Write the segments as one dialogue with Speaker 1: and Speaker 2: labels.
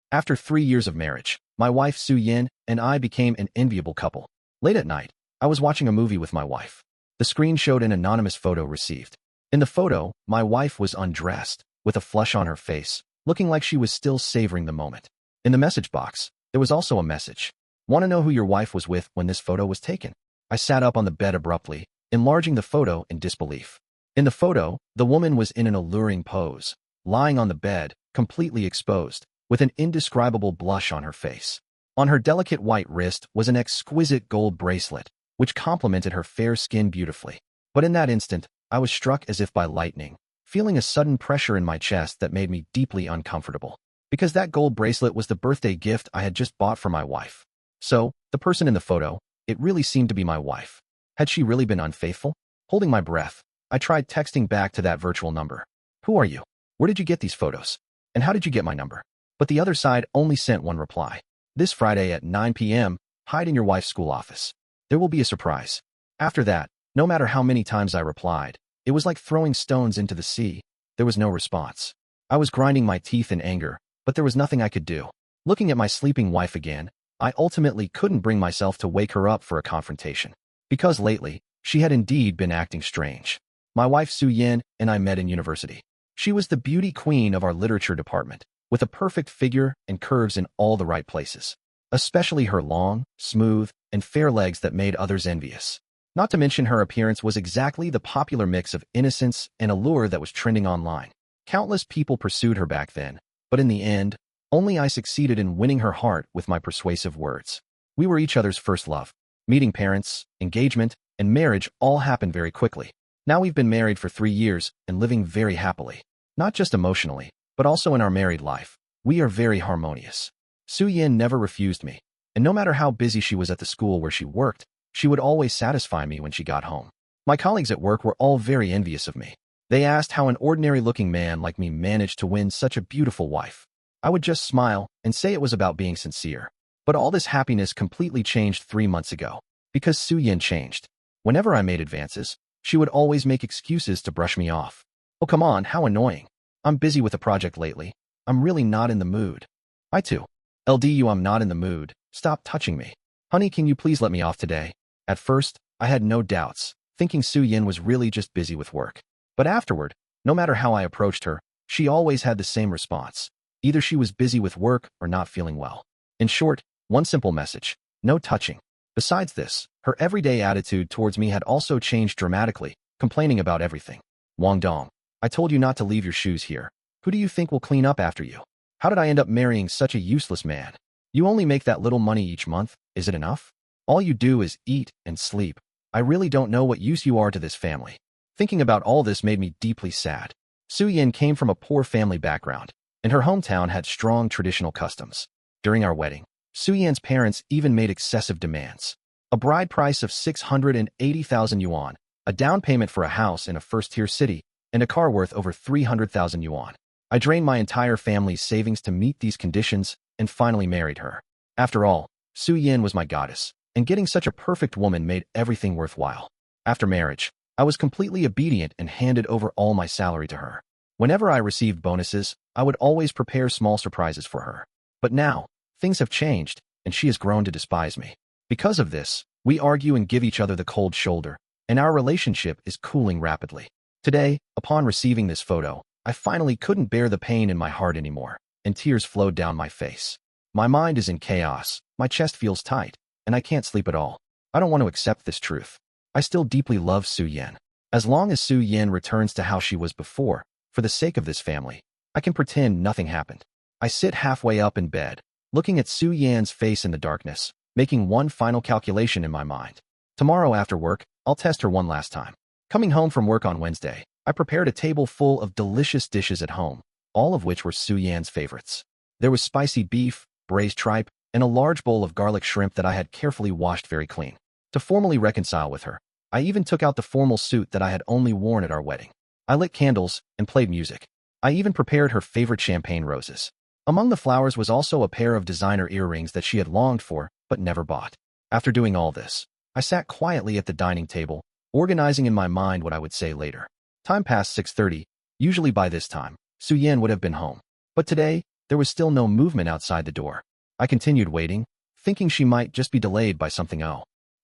Speaker 1: After 3 years of marriage, my wife Su Yin and I became an enviable couple. Late at night, I was watching a movie with my wife. The screen showed an anonymous photo received. In the photo, my wife was undressed, with a flush on her face, looking like she was still savoring the moment. In the message box, there was also a message. Want to know who your wife was with when this photo was taken? I sat up on the bed abruptly, enlarging the photo in disbelief. In the photo, the woman was in an alluring pose, lying on the bed, completely exposed, with an indescribable blush on her face. On her delicate white wrist was an exquisite gold bracelet, which complemented her fair skin beautifully. But in that instant, I was struck as if by lightning, feeling a sudden pressure in my chest that made me deeply uncomfortable. Because that gold bracelet was the birthday gift I had just bought for my wife. So, the person in the photo, it really seemed to be my wife. Had she really been unfaithful? Holding my breath, I tried texting back to that virtual number. Who are you? Where did you get these photos? And how did you get my number? But the other side only sent one reply. This Friday at 9 p.m., hide in your wife's school office. There will be a surprise. After that, no matter how many times I replied, it was like throwing stones into the sea. There was no response. I was grinding my teeth in anger, but there was nothing I could do. Looking at my sleeping wife again, I ultimately couldn't bring myself to wake her up for a confrontation. Because lately, she had indeed been acting strange. My wife Su Yin and I met in university. She was the beauty queen of our literature department, with a perfect figure and curves in all the right places. Especially her long, smooth, and fair legs that made others envious. Not to mention her appearance was exactly the popular mix of innocence and allure that was trending online. Countless people pursued her back then, but in the end, only I succeeded in winning her heart with my persuasive words. We were each other's first love. Meeting parents, engagement, and marriage all happened very quickly. Now we've been married for 3 years and living very happily. Not just emotionally, but also in our married life. We are very harmonious. Su Yin never refused me, and no matter how busy she was at the school where she worked, she would always satisfy me when she got home. My colleagues at work were all very envious of me. They asked how an ordinary-looking man like me managed to win such a beautiful wife. I would just smile and say it was about being sincere. But all this happiness completely changed 3 months ago, because Su Yin changed. Whenever I made advances, she would always make excuses to brush me off. Oh, come on, how annoying. I'm busy with a project lately. I'm really not in the mood. I too. LDU, I'm not in the mood. Stop touching me. Honey, can you please let me off today? At first, I had no doubts, thinking Su Yin was really just busy with work. But afterward, no matter how I approached her, she always had the same response. Either she was busy with work or not feeling well. In short, one simple message: no touching. Besides this, her everyday attitude towards me had also changed dramatically, complaining about everything. Wang Dong, I told you not to leave your shoes here. Who do you think will clean up after you? How did I end up marrying such a useless man? You only make that little money each month, is it enough? All you do is eat and sleep. I really don't know what use you are to this family. Thinking about all this made me deeply sad. Su Yin came from a poor family background, and her hometown had strong traditional customs. During our wedding, Su Yin's parents even made excessive demands. A bride price of 680,000 yuan, a down payment for a house in a first-tier city, and a car worth over 300,000 yuan. I drained my entire family's savings to meet these conditions and finally married her. After all, Su Yin was my goddess, and getting such a perfect woman made everything worthwhile. After marriage, I was completely obedient and handed over all my salary to her. Whenever I received bonuses, I would always prepare small surprises for her. But now, things have changed, and she has grown to despise me. Because of this, we argue and give each other the cold shoulder, and our relationship is cooling rapidly. Today, upon receiving this photo, I finally couldn't bear the pain in my heart anymore, and tears flowed down my face. My mind is in chaos, my chest feels tight, and I can't sleep at all. I don't want to accept this truth. I still deeply love Su Yin. As long as Su Yin returns to how she was before, for the sake of this family, I can pretend nothing happened. I sit halfway up in bed, looking at Su Yin's face in the darkness, making one final calculation in my mind. Tomorrow after work, I'll test her one last time. Coming home from work on Wednesday, I prepared a table full of delicious dishes at home, all of which were Su Yin's favorites. There was spicy beef, braised tripe, and a large bowl of garlic shrimp that I had carefully washed very clean. To formally reconcile with her, I even took out the formal suit that I had only worn at our wedding. I lit candles and played music. I even prepared her favorite champagne roses. Among the flowers was also a pair of designer earrings that she had longed for but never bought. After doing all this, I sat quietly at the dining table, organizing in my mind what I would say later. Time passed 6:30. Usually by this time, Su Yin would have been home. But today, There was still no movement outside the door. I continued waiting, thinking she might just be delayed by something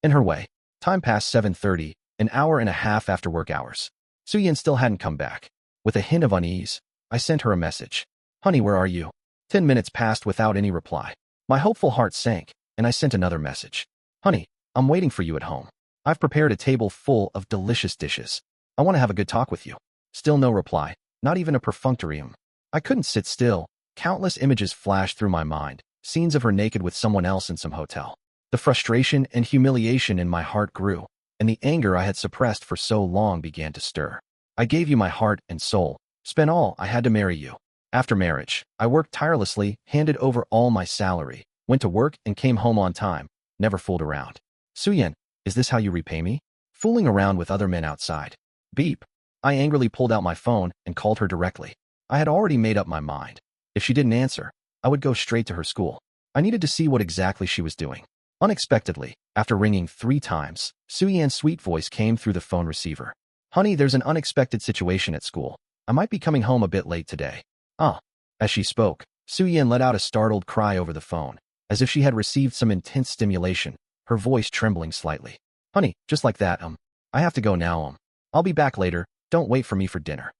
Speaker 1: in her way. Time passed 7:30, an hour and a half after work hours. Suyin still hadn't come back. With a hint of unease, I sent her a message. Honey, where are you? 10 minutes passed without any reply. My hopeful heart sank, and I sent another message. Honey, I'm waiting for you at home. I've prepared a table full of delicious dishes. I want to have a good talk with you. Still no reply, not even a perfunctory I couldn't sit still. Countless images flashed through my mind, scenes of her naked with someone else in some hotel. The frustration and humiliation in my heart grew, and the anger I had suppressed for so long began to stir. I gave you my heart and soul, spent all I had to marry you. After marriage, I worked tirelessly, handed over all my salary, went to work and came home on time, never fooled around. Suyin, is this how you repay me? Fooling around with other men outside. Beep. I angrily pulled out my phone and called her directly. I had already made up my mind. If she didn't answer, I would go straight to her school. I needed to see what exactly she was doing. Unexpectedly, after ringing 3 times, Suyan's sweet voice came through the phone receiver. Honey, there's an unexpected situation at school. I might be coming home a bit late today. As she spoke, Suyan let out a startled cry over the phone, as if she had received some intense stimulation, her voice trembling slightly. Honey, just like that, I have to go now, I'll be back later, don't wait for me for dinner.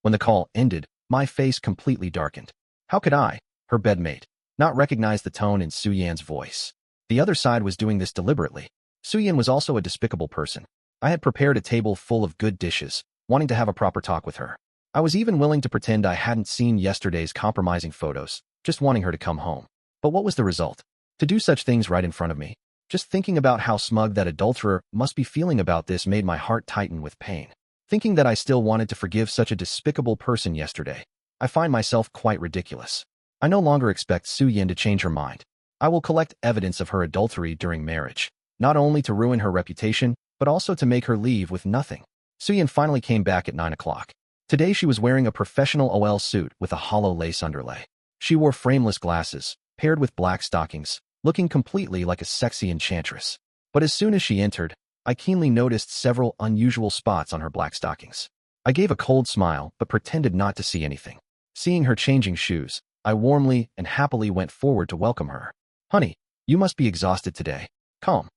Speaker 1: When the call ended, my face completely darkened. How could I, her bedmate, not recognize the tone in Suyan's voice? The other side was doing this deliberately. Suyan was also a despicable person. I had prepared a table full of good dishes, wanting to have a proper talk with her. I was even willing to pretend I hadn't seen yesterday's compromising photos, just wanting her to come home. But what was the result? To do such things right in front of me. Just thinking about how smug that adulterer must be feeling about this made my heart tighten with pain. Thinking that I still wanted to forgive such a despicable person yesterday, I find myself quite ridiculous. I no longer expect Suyin to change her mind. I will collect evidence of her adultery during marriage, not only to ruin her reputation, but also to make her leave with nothing. Suyin finally came back at 9 o'clock. Today she was wearing a professional OL suit with a hollow lace underlay. She wore frameless glasses, paired with black stockings, looking completely like a sexy enchantress. But as soon as she entered, I keenly noticed several unusual spots on her black stockings. I gave a cold smile, but pretended not to see anything. Seeing her changing shoes, I warmly and happily went forward to welcome her. Honey, you must be exhausted today. Come.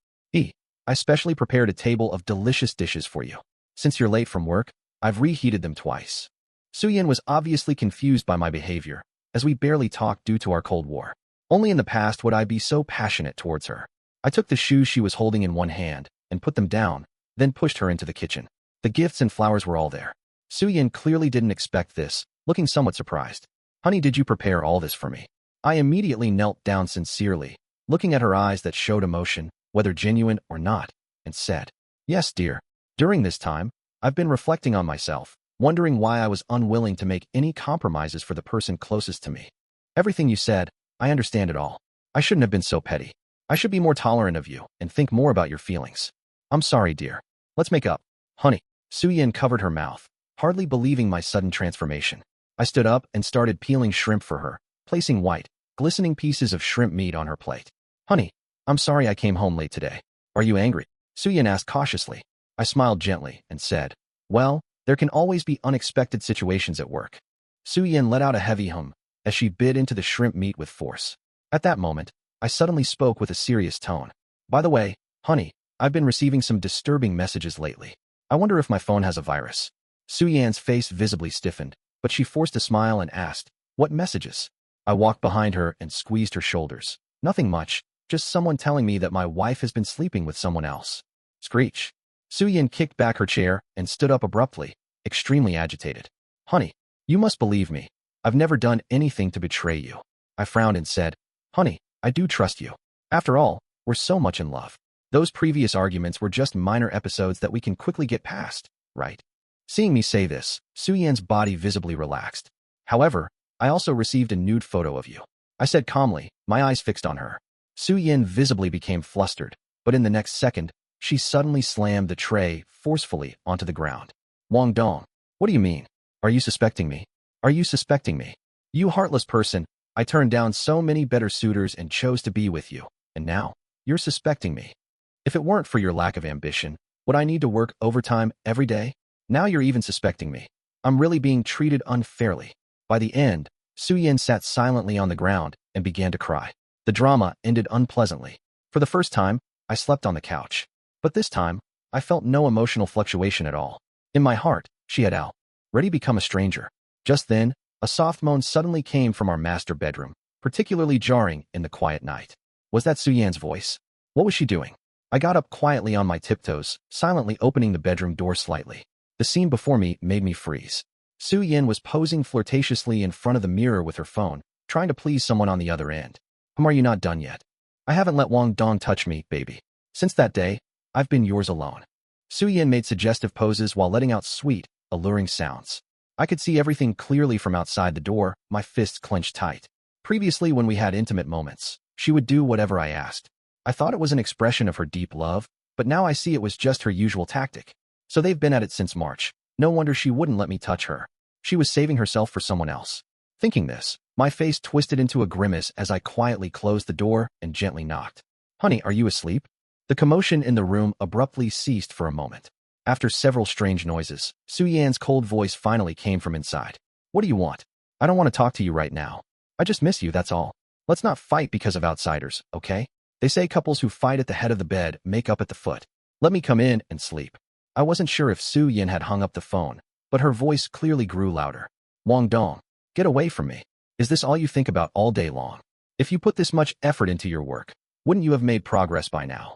Speaker 1: I specially prepared a table of delicious dishes for you. Since you're late from work, I've reheated them twice. Suyin was obviously confused by my behavior, as we barely talked due to our Cold War. Only in the past would I be so passionate towards her. I took the shoes she was holding in one hand and put them down, then pushed her into the kitchen. The gifts and flowers were all there. Suyin clearly didn't expect this, looking somewhat surprised. Honey, did you prepare all this for me? I immediately knelt down sincerely, looking at her eyes that showed emotion, whether genuine or not, and said, Yes, dear. During this time, I've been reflecting on myself, wondering why I was unwilling to make any compromises for the person closest to me. Everything you said, I understand it all. I shouldn't have been so petty. I should be more tolerant of you and think more about your feelings. I'm sorry, dear. Let's make up. Honey. Suyin covered her mouth, hardly believing my sudden transformation. I stood up and started peeling shrimp for her, placing white, glistening pieces of shrimp meat on her plate. Honey, I'm sorry I came home late today. Are you angry? Suyin asked cautiously. I smiled gently and said, Well, there can always be unexpected situations at work. Suyin let out a heavy hum as she bit into the shrimp meat with force. At that moment, I suddenly spoke with a serious tone. By the way, honey, I've been receiving some disturbing messages lately. I wonder if my phone has a virus. Suyan's face visibly stiffened, but she forced a smile and asked, What messages? I walked behind her and squeezed her shoulders. Nothing much, just someone telling me that my wife has been sleeping with someone else. Screech. Suyin kicked back her chair and stood up abruptly, extremely agitated. Honey, you must believe me. I've never done anything to betray you. I frowned and said, Honey, I do trust you. After all, we're so much in love. Those previous arguments were just minor episodes that we can quickly get past, right? Seeing me say this, Suyan's body visibly relaxed. However, I also received a nude photo of you. I said calmly, my eyes fixed on her. Suyin visibly became flustered, but in the next second, she suddenly slammed the tray forcefully onto the ground. Wang Dong, what do you mean? Are you suspecting me? Are you suspecting me? You heartless person, I turned down so many better suitors and chose to be with you, and now, you're suspecting me. If it weren't for your lack of ambition, would I need to work overtime every day? Now you're even suspecting me. I'm really being treated unfairly. By the end, Su-Yin sat silently on the ground and began to cry. The drama ended unpleasantly. For the first time, I slept on the couch. But this time, I felt no emotional fluctuation at all. In my heart, she had already become a stranger. Just then, a soft moan suddenly came from our master bedroom, particularly jarring in the quiet night. Was that Su-Yan's voice? What was she doing? I got up quietly on my tiptoes, silently opening the bedroom door slightly. The scene before me made me freeze. Su-Yin was posing flirtatiously in front of the mirror with her phone, trying to please someone on the other end. Are you not done yet? I haven't let Wang Dong touch me, baby. Since that day, I've been yours alone. Su-Yin made suggestive poses while letting out sweet, alluring sounds. I could see everything clearly from outside the door, my fists clenched tight. Previously, when we had intimate moments, she would do whatever I asked. I thought it was an expression of her deep love, but now I see it was just her usual tactic. So they've been at it since March. No wonder she wouldn't let me touch her. She was saving herself for someone else. Thinking this, my face twisted into a grimace as I quietly closed the door and gently knocked. Honey, are you asleep? The commotion in the room abruptly ceased for a moment. After several strange noises, Su-Yan's cold voice finally came from inside. What do you want? I don't want to talk to you right now. I just miss you, that's all. Let's not fight because of outsiders, okay? They say couples who fight at the head of the bed make up at the foot. Let me come in and sleep. I wasn't sure if Su-Yin had hung up the phone, but her voice clearly grew louder. Wang Dong, get away from me. Is this all you think about all day long? If you put this much effort into your work, wouldn't you have made progress by now?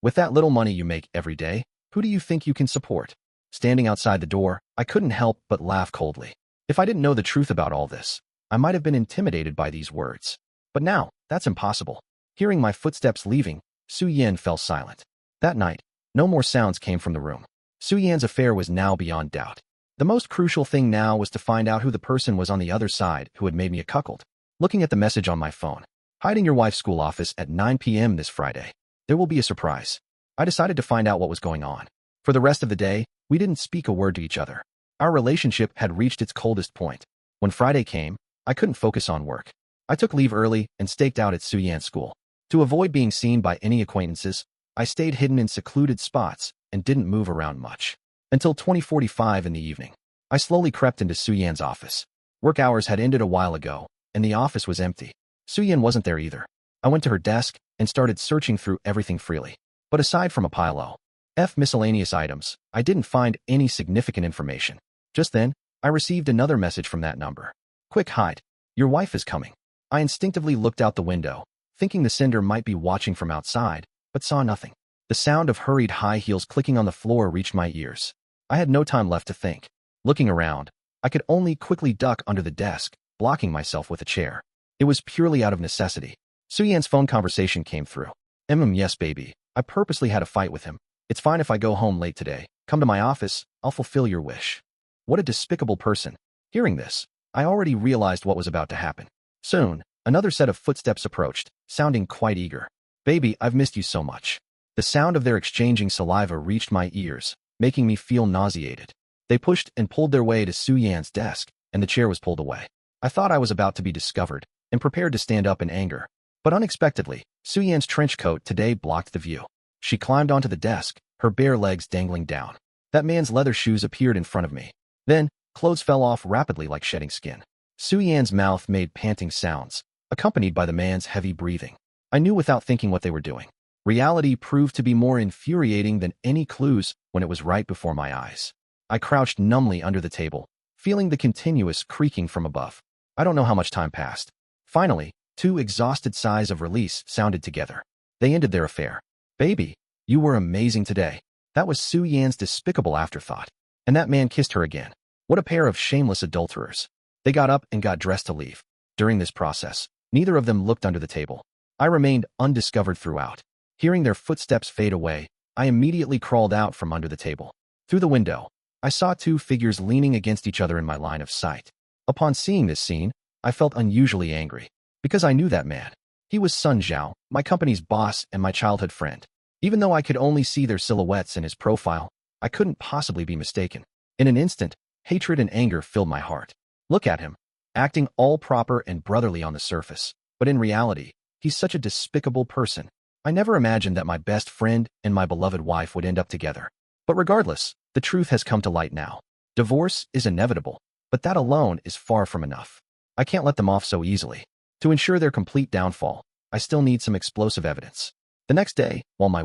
Speaker 1: With that little money you make every day, who do you think you can support? Standing outside the door, I couldn't help but laugh coldly. If I didn't know the truth about all this, I might have been intimidated by these words. But now, that's impossible. Hearing my footsteps leaving, Su-Yin fell silent. That night, no more sounds came from the room. Su-Yan's affair was now beyond doubt. The most crucial thing now was to find out who the person was on the other side who had made me a cuckold. Looking at the message on my phone, hiding your wife's school office at 9 p.m. this Friday. There will be a surprise. I decided to find out what was going on. For the rest of the day, we didn't speak a word to each other. Our relationship had reached its coldest point. When Friday came, I couldn't focus on work. I took leave early and staked out at Su-Yan's school. To avoid being seen by any acquaintances, I stayed hidden in secluded spots and didn't move around much. Until 20:45 in the evening, I slowly crept into Su-Yan's office. Work hours had ended a while ago, and the office was empty. Su-Yan wasn't there either. I went to her desk and started searching through everything freely. But aside from a pile of miscellaneous items, I didn't find any significant information. Just then, I received another message from that number. Quick, hide. Your wife is coming. I instinctively looked out the window, thinking the sender might be watching from outside, but saw nothing. The sound of hurried high heels clicking on the floor reached my ears. I had no time left to think. Looking around, I could only quickly duck under the desk, blocking myself with a chair. It was purely out of necessity. Su-Yan's phone conversation came through. Yes, baby. I purposely had a fight with him. It's fine if I go home late today. Come to my office, I'll fulfill your wish. What a despicable person. Hearing this, I already realized what was about to happen. Soon, another set of footsteps approached, sounding quite eager. Baby, I've missed you so much. The sound of their exchanging saliva reached my ears, making me feel nauseated. They pushed and pulled their way to Su-Yan's desk, and the chair was pulled away. I thought I was about to be discovered, and prepared to stand up in anger. But unexpectedly, Su-Yan's trench coat today blocked the view. She climbed onto the desk, her bare legs dangling down. That man's leather shoes appeared in front of me. Then, clothes fell off rapidly like shedding skin. Su-Yan's mouth made panting sounds, accompanied by the man's heavy breathing. I knew without thinking what they were doing. Reality proved to be more infuriating than any clues when it was right before my eyes. I crouched numbly under the table, feeling the continuous creaking from above. I don't know how much time passed. Finally, two exhausted sighs of release sounded together. They ended their affair. Baby, you were amazing today. That was Su-Yan's despicable afterthought. And that man kissed her again. What a pair of shameless adulterers. They got up and got dressed to leave. During this process, neither of them looked under the table. I remained undiscovered throughout. Hearing their footsteps fade away, I immediately crawled out from under the table. Through the window, I saw two figures leaning against each other in my line of sight. Upon seeing this scene, I felt unusually angry. Because I knew that man. He was Sun Zhao, my company's boss and my childhood friend. Even though I could only see their silhouettes in his profile, I couldn't possibly be mistaken. In an instant, hatred and anger filled my heart. Look at him, acting all proper and brotherly on the surface. But in reality, he's such a despicable person. I never imagined that my best friend and my beloved wife would end up together. But regardless, the truth has come to light now. Divorce is inevitable, but that alone is far from enough. I can't let them off so easily. To ensure their complete downfall, I still need some explosive evidence. The next day, while my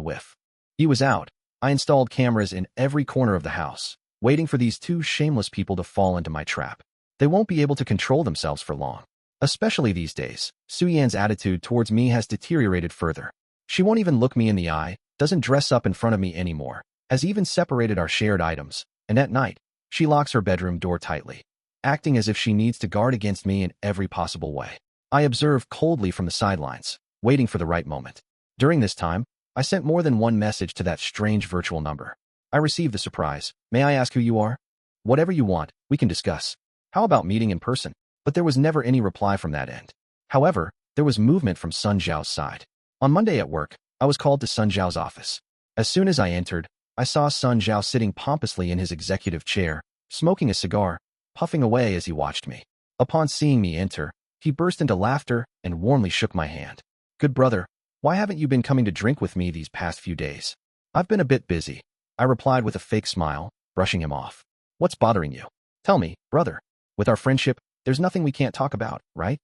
Speaker 1: he was out, I installed cameras in every corner of the house, waiting for these two shameless people to fall into my trap. They won't be able to control themselves for long. Especially these days, Su-Yan's attitude towards me has deteriorated further. She won't even look me in the eye, doesn't dress up in front of me anymore, has even separated our shared items, and at night, she locks her bedroom door tightly, acting as if she needs to guard against me in every possible way. I observe coldly from the sidelines, waiting for the right moment. During this time, I sent more than one message to that strange virtual number. I received the surprise. May I ask who you are? Whatever you want, we can discuss. How about meeting in person? But there was never any reply from that end. However, there was movement from Sun Zhao's side. On Monday at work, I was called to Sun Zhao's office. As soon as I entered, I saw Sun Zhao sitting pompously in his executive chair, smoking a cigar, puffing away as he watched me. Upon seeing me enter, he burst into laughter and warmly shook my hand. Good brother, why haven't you been coming to drink with me these past few days? I've been a bit busy, I replied with a fake smile, brushing him off. What's bothering you? Tell me, brother. With our friendship, there's nothing we can't talk about, right?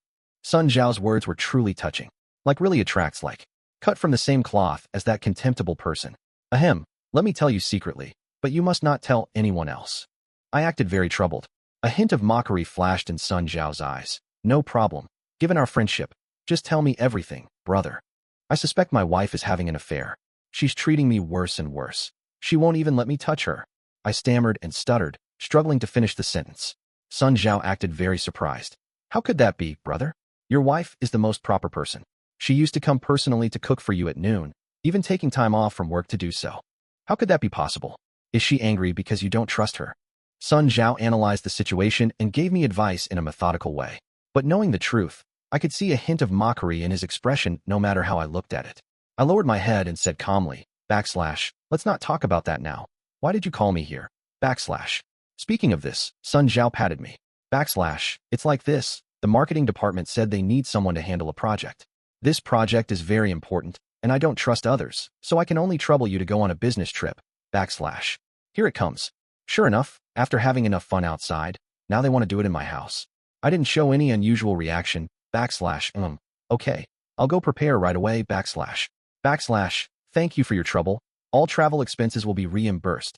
Speaker 1: Sun Zhao's words were truly touching. Like really attracts like. Cut from the same cloth as that contemptible person. Ahem, let me tell you secretly, but you must not tell anyone else. I acted very troubled. A hint of mockery flashed in Sun Zhao's eyes. No problem. Given our friendship, just tell me everything, brother. I suspect my wife is having an affair. She's treating me worse and worse. She won't even let me touch her. I stammered and stuttered, struggling to finish the sentence. Sun Zhao acted very surprised. How could that be, brother? Your wife is the most proper person. She used to come personally to cook for you at noon, even taking time off from work to do so. How could that be possible? Is she angry because you don't trust her? Sun Zhao analyzed the situation and gave me advice in a methodical way. But knowing the truth, I could see a hint of mockery in his expression no matter how I looked at it. I lowered my head and said calmly, let's not talk about that now. Why did you call me here? Speaking of this, Sun Zhao patted me. It's like this. The marketing department said they need someone to handle a project. This project is very important, and I don't trust others, so I can only trouble you to go on a business trip. Here it comes. Sure enough, after having enough fun outside, now they want to do it in my house. I didn't show any unusual reaction. Okay. I'll go prepare right away. Thank you for your trouble. All travel expenses will be reimbursed.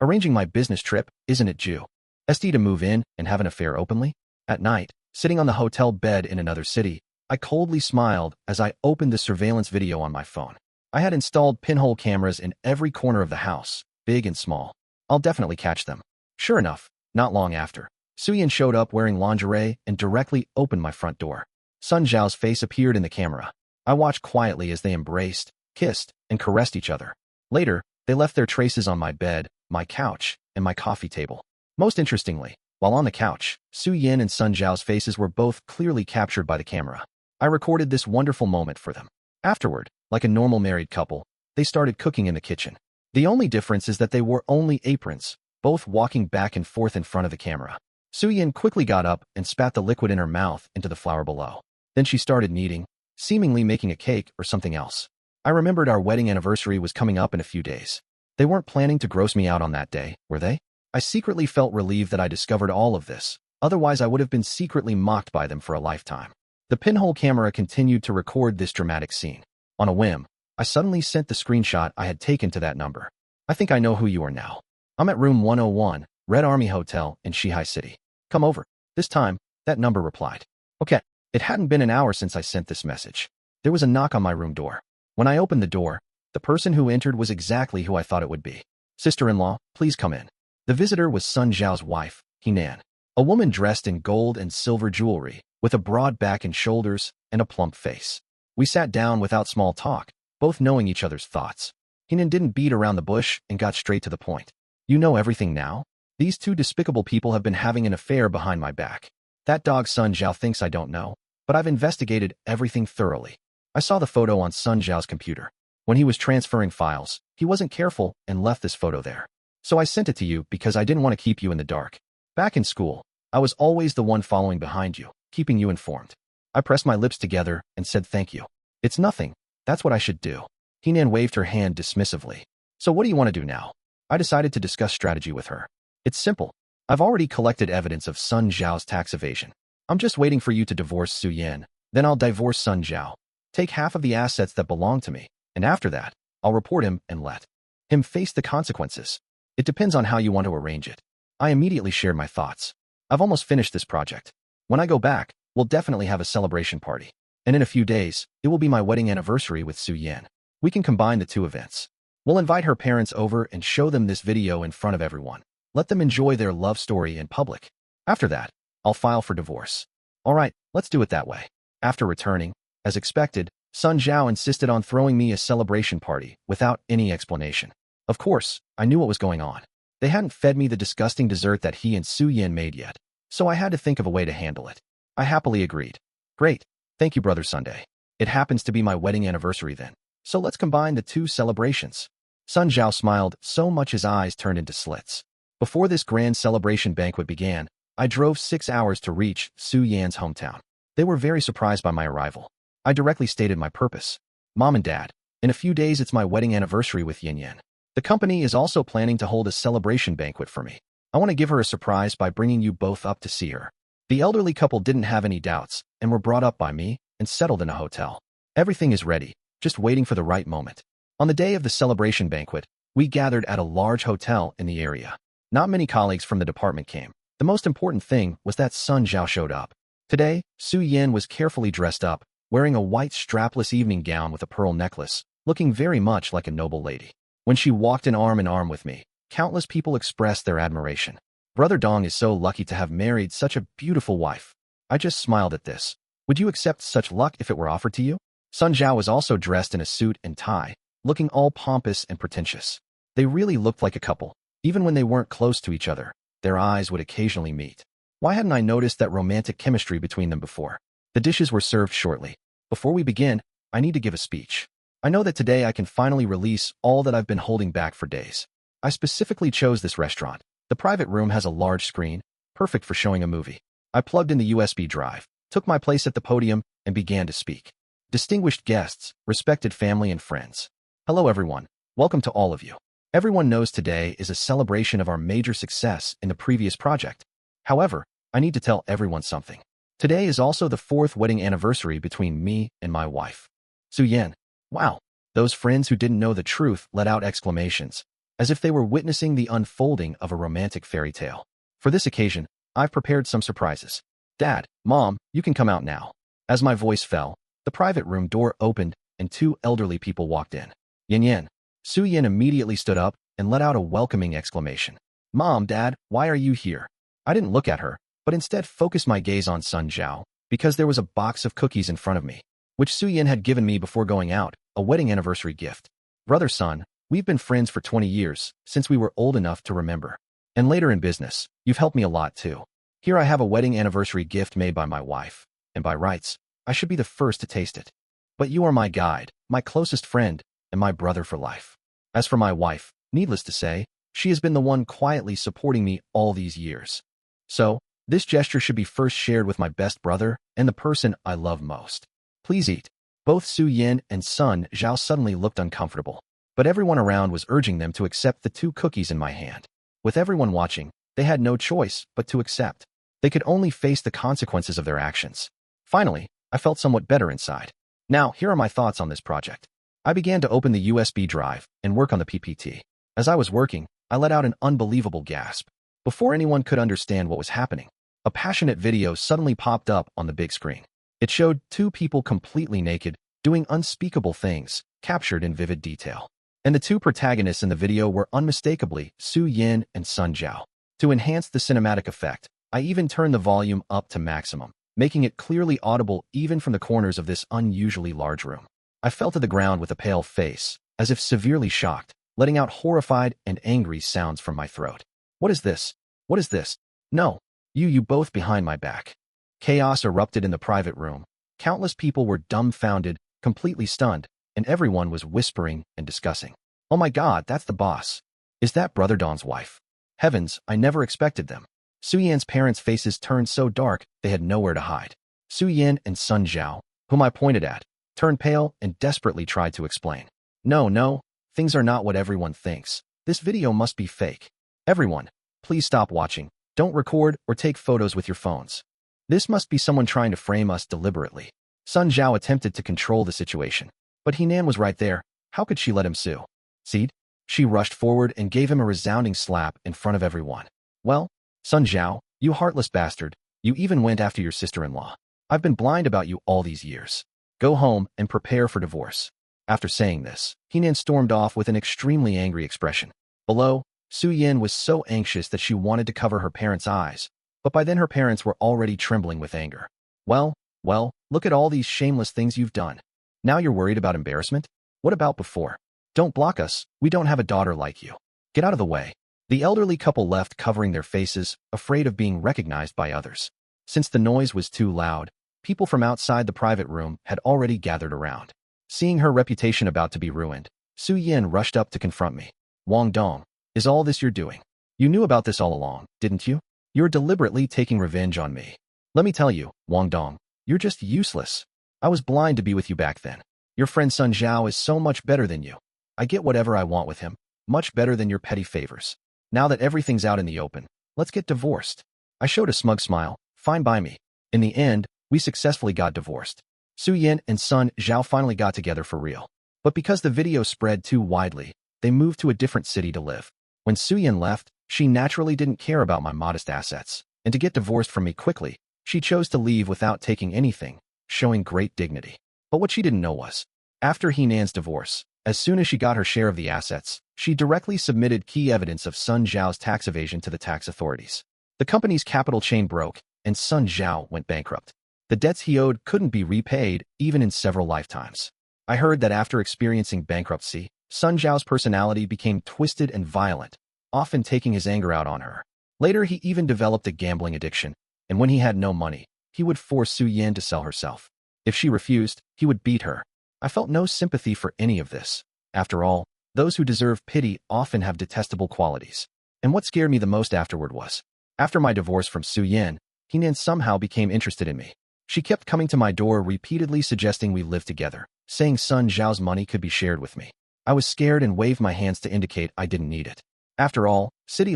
Speaker 1: Arranging my business trip, isn't it Jew? To move in and have an affair openly? At night, sitting on the hotel bed in another city, I coldly smiled as I opened the surveillance video on my phone. I had installed pinhole cameras in every corner of the house, big and small. I'll definitely catch them. Sure enough, not long after, Su-Yan showed up wearing lingerie and directly opened my front door. Sun Zhao's face appeared in the camera. I watched quietly as they embraced, kissed, and caressed each other. Later, they left their traces on my bed, my couch, and my coffee table. Most interestingly, while on the couch, Su-Yan and Sun Zhao's faces were both clearly captured by the camera. I recorded this wonderful moment for them. Afterward, like a normal married couple, they started cooking in the kitchen. The only difference is that they wore only aprons, both walking back and forth in front of the camera. Su-Yan quickly got up and spat the liquid in her mouth into the flour below. Then she started kneading, seemingly making a cake or something else. I remembered our wedding anniversary was coming up in a few days. They weren't planning to gross me out on that day, were they? I secretly felt relieved that I discovered all of this, otherwise I would have been secretly mocked by them for a lifetime. The pinhole camera continued to record this dramatic scene. On a whim, I suddenly sent the screenshot I had taken to that number. I think I know who you are now. I'm at room 101, Red Army Hotel in Shihai City. Come over. This time, that number replied. Okay. It hadn't been an hour since I sent this message. There was a knock on my room door. When I opened the door, the person who entered was exactly who I thought it would be. Sister-in-law, please come in. The visitor was Sun Zhao's wife, Henan, a woman dressed in gold and silver jewelry, with a broad back and shoulders and a plump face. We sat down without small talk, both knowing each other's thoughts. Henan didn't beat around the bush and got straight to the point. You know everything now? These two despicable people have been having an affair behind my back. That dog Sun Zhao thinks I don't know, but I've investigated everything thoroughly. I saw the photo on Sun Zhao's computer. When he was transferring files, he wasn't careful and left this photo there. So I sent it to you because I didn't want to keep you in the dark. Back in school, I was always the one following behind you, keeping you informed. I pressed my lips together and said thank you. It's nothing. That's what I should do. Henan waved her hand dismissively. So what do you want to do now? I decided to discuss strategy with her. It's simple. I've already collected evidence of Sun Zhao's tax evasion. I'm just waiting for you to divorce Su Yan. Then I'll divorce Sun Zhao. Take half of the assets that belong to me, and after that, I'll report him and let him face the consequences. It depends on how you want to arrange it. I immediately shared my thoughts. I've almost finished this project. When I go back, we'll definitely have a celebration party. And in a few days, it will be my wedding anniversary with Su Yan. We can combine the two events. We'll invite her parents over and show them this video in front of everyone. Let them enjoy their love story in public. After that, I'll file for divorce. All right, let's do it that way. After returning, as expected, Sun Zhao insisted on throwing me a celebration party without any explanation. Of course, I knew what was going on. They hadn't fed me the disgusting dessert that he and Su Yan made yet, so I had to think of a way to handle it. I happily agreed. Great. Thank you, Brother Sunday. It happens to be my wedding anniversary then, so let's combine the two celebrations. Sun Zhao smiled so much his eyes turned into slits. Before this grand celebration banquet began, I drove 6 hours to reach Su Yan's hometown. They were very surprised by my arrival. I directly stated my purpose. Mom and Dad, in a few days it's my wedding anniversary with Yin Yan. The company is also planning to hold a celebration banquet for me. I want to give her a surprise by bringing you both up to see her. The elderly couple didn't have any doubts and were brought up by me and settled in a hotel. Everything is ready, just waiting for the right moment. On the day of the celebration banquet, we gathered at a large hotel in the area. Not many colleagues from the department came. The most important thing was that Sun Zhao showed up. Today, Su Yan was carefully dressed up, wearing a white strapless evening gown with a pearl necklace, looking very much like a noble lady. When she walked in arm with me, countless people expressed their admiration. Brother Dong is so lucky to have married such a beautiful wife. I just smiled at this. Would you accept such luck if it were offered to you? Sun Zhao was also dressed in a suit and tie, looking all pompous and pretentious. They really looked like a couple. Even when they weren't close to each other, their eyes would occasionally meet. Why hadn't I noticed that romantic chemistry between them before? The dishes were served shortly. Before we begin, I need to give a speech. I know that today I can finally release all that I've been holding back for days. I specifically chose this restaurant. The private room has a large screen, perfect for showing a movie. I plugged in the USB drive, took my place at the podium, and began to speak. Distinguished guests, respected family and friends. Hello everyone, welcome to all of you. Everyone knows today is a celebration of our major success in the previous project. However, I need to tell everyone something. Today is also the 4th wedding anniversary between me and my wife. Su Yan. Wow. Those friends who didn't know the truth let out exclamations, as if they were witnessing the unfolding of a romantic fairy tale. For this occasion, I've prepared some surprises. Dad, Mom, you can come out now. As my voice fell, the private room door opened and 2 elderly people walked in. Yin Yan. Su Yan immediately stood up and let out a welcoming exclamation. Mom, Dad, why are you here? I didn't look at her, but instead focused my gaze on Sun Zhao, because there was a box of cookies in front of me, which Su Yan had given me before going out, a wedding anniversary gift. Brother Sun, we've been friends for 20 years, since we were old enough to remember. And later in business, you've helped me a lot too. Here I have a wedding anniversary gift made by my wife, and by rights, I should be the first to taste it. But you are my guide, my closest friend, and my brother for life. As for my wife, needless to say, she has been the one quietly supporting me all these years. So, this gesture should be first shared with my best brother and the person I love most. Please eat. Both Su Yan and Sun Zhao suddenly looked uncomfortable, but everyone around was urging them to accept the 2 cookies in my hand. With everyone watching, they had no choice but to accept. They could only face the consequences of their actions. Finally, I felt somewhat better inside. Now, here are my thoughts on this project. I began to open the USB drive and work on the PPT. As I was working, I let out an unbelievable gasp. Before anyone could understand what was happening, a passionate video suddenly popped up on the big screen. It showed 2 people completely naked, doing unspeakable things, captured in vivid detail. And the 2 protagonists in the video were unmistakably Su Yan and Sun Zhao. To enhance the cinematic effect, I even turned the volume up to maximum, making it clearly audible even from the corners of this unusually large room. I fell to the ground with a pale face, as if severely shocked, letting out horrified and angry sounds from my throat. What is this? What is this? No. You both behind my back. Chaos erupted in the private room. Countless people were dumbfounded, completely stunned, and everyone was whispering and discussing. Oh my God, that's the boss. Is that Brother Dong's wife? Heavens, I never expected them. Su Yan's parents' faces turned so dark they had nowhere to hide. Su Yan and Sun Zhao, whom I pointed at, turned pale and desperately tried to explain. No, things are not what everyone thinks. This video must be fake. Everyone, please stop watching. Don't record or take photos with your phones. This must be someone trying to frame us deliberately. Sun Zhao attempted to control the situation, but Henan was right there. How could she let him sue? See? She rushed forward and gave him a resounding slap in front of everyone. Well, Sun Zhao, you heartless bastard, you even went after your sister-in-law. I've been blind about you all these years. Go home and prepare for divorce. After saying this, Henan stormed off with an extremely angry expression. Below, Su Yin was so anxious that she wanted to cover her parents' eyes, but by then her parents were already trembling with anger. Well, look at all these shameless things you've done. Now you're worried about embarrassment? What about before? Don't block us, we don't have a daughter like you. Get out of the way. The elderly couple left covering their faces, afraid of being recognized by others. Since the noise was too loud, people from outside the private room had already gathered around. Seeing her reputation about to be ruined, Su Yin rushed up to confront me. Wang Dong, is all this you're doing? You knew about this all along, didn't you? You're deliberately taking revenge on me. Let me tell you, Wang Dong, you're just useless. I was blind to be with you back then. Your friend Sun Zhao is so much better than you. I get whatever I want with him, much better than your petty favors. Now that everything's out in the open, let's get divorced. I showed a smug smile, fine by me. In the end, we successfully got divorced. Su Yin and Sun Zhao finally got together for real. But because the video spread too widely, they moved to a different city to live. When Su Yin left, she naturally didn't care about my modest assets, and to get divorced from me quickly, she chose to leave without taking anything, showing great dignity. But what she didn't know was, after Henan's divorce, as soon as she got her share of the assets, she directly submitted key evidence of Sun Zhao's tax evasion to the tax authorities. The company's capital chain broke, and Sun Zhao went bankrupt. The debts he owed couldn't be repaid, even in several lifetimes. I heard that after experiencing bankruptcy, Sun Zhao's personality became twisted and violent, often taking his anger out on her. Later, he even developed a gambling addiction, and when he had no money, he would force Su Yin to sell herself. If she refused, he would beat her. I felt no sympathy for any of this. After all, those who deserve pity often have detestable qualities. And what scared me the most afterward was, after my divorce from Su Yin, Henan somehow became interested in me. She kept coming to my door repeatedly suggesting we live together, saying Sun Zhao's money could be shared with me. I was scared and waved my hands to indicate I didn't need it. After all, city